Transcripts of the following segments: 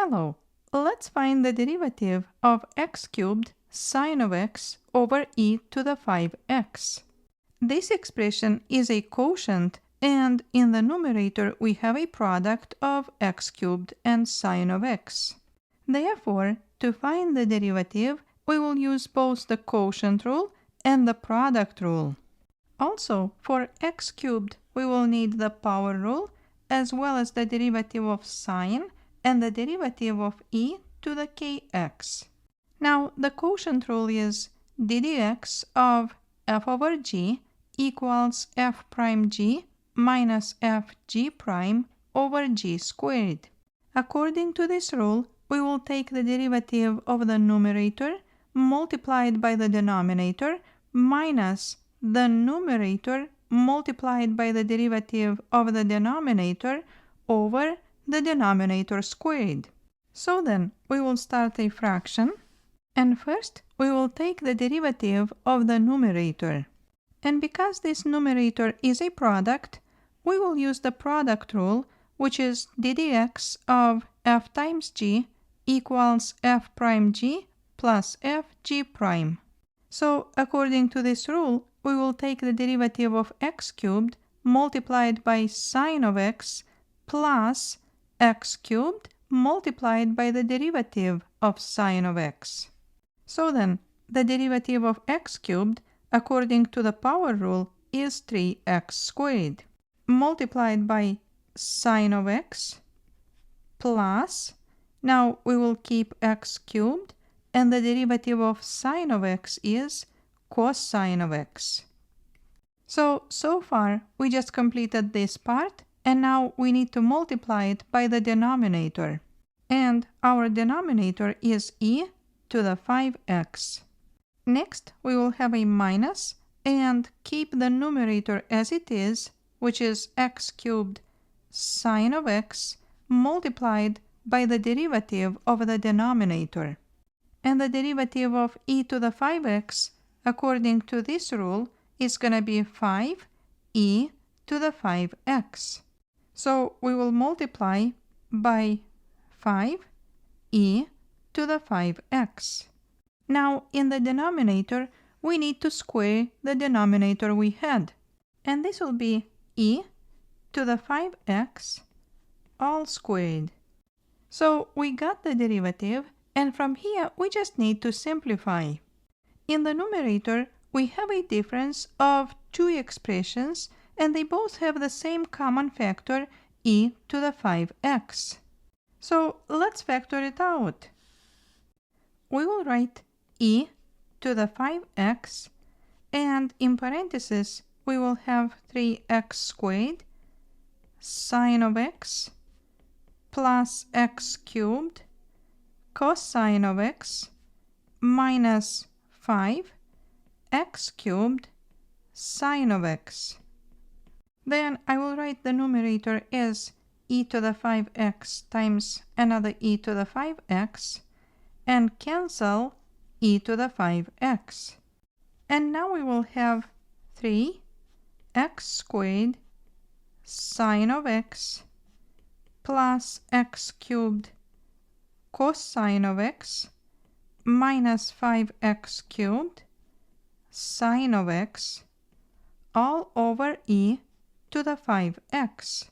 Hello, let's find the derivative of x cubed sine of x over e to the 5x. This expression is a quotient, and in the numerator we have a product of x cubed and sine of x. Therefore, to find the derivative, we will use both the quotient rule and the product rule. Also, for x cubed, we will need the power rule as well as the derivative of sine and the derivative of e to the kx. Now, the quotient rule is ddx of f over g equals f prime g minus f g prime over g squared. According to this rule, we will take the derivative of the numerator multiplied by the denominator minus the numerator multiplied by the derivative of the denominator over the denominator squared. So then, we will start a fraction, and first we will take the derivative of the numerator. And because this numerator is a product, we will use the product rule, which is ddx of f times g equals f prime g plus f g prime. So, according to this rule, we will take the derivative of x cubed multiplied by sine of x plus x cubed multiplied by the derivative of sine of x. So then, the derivative of x cubed, according to the power rule, is 3x squared, multiplied by sine of x plus, now we will keep x cubed, and the derivative of sine of x is cosine of x. So far, we just completed this part, and now we need to multiply it by the denominator. And our denominator is e to the 5x. Next, we will have a minus and keep the numerator as it is, which is x cubed sine of x multiplied by the derivative of the denominator. And the derivative of e to the 5x, according to this rule, is going to be 5e to the 5x. So we will multiply by 5e to the 5x. Now, in the denominator, we need to square the denominator we had. And this will be e to the 5x all squared. So we got the derivative, and from here we just need to simplify. In the numerator, we have a difference of two expressions, and they both have the same common factor, e to the 5x. So let's factor it out. We will write e to the 5x, and in parentheses we will have 3x squared sine of x plus x cubed cosine of x minus 5 x cubed sine of x. Then I will write the numerator as e to the 5x times another e to the 5x and cancel e to the 5x. And now we will have 3x squared sine of x plus x cubed cosine of x minus 5x cubed sine of x all over e to the 5x.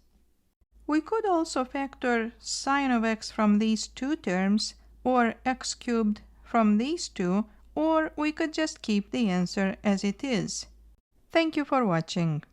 We could also factor sine of x from these two terms, or x cubed from these two, or we could just keep the answer as it is. Thank you for watching.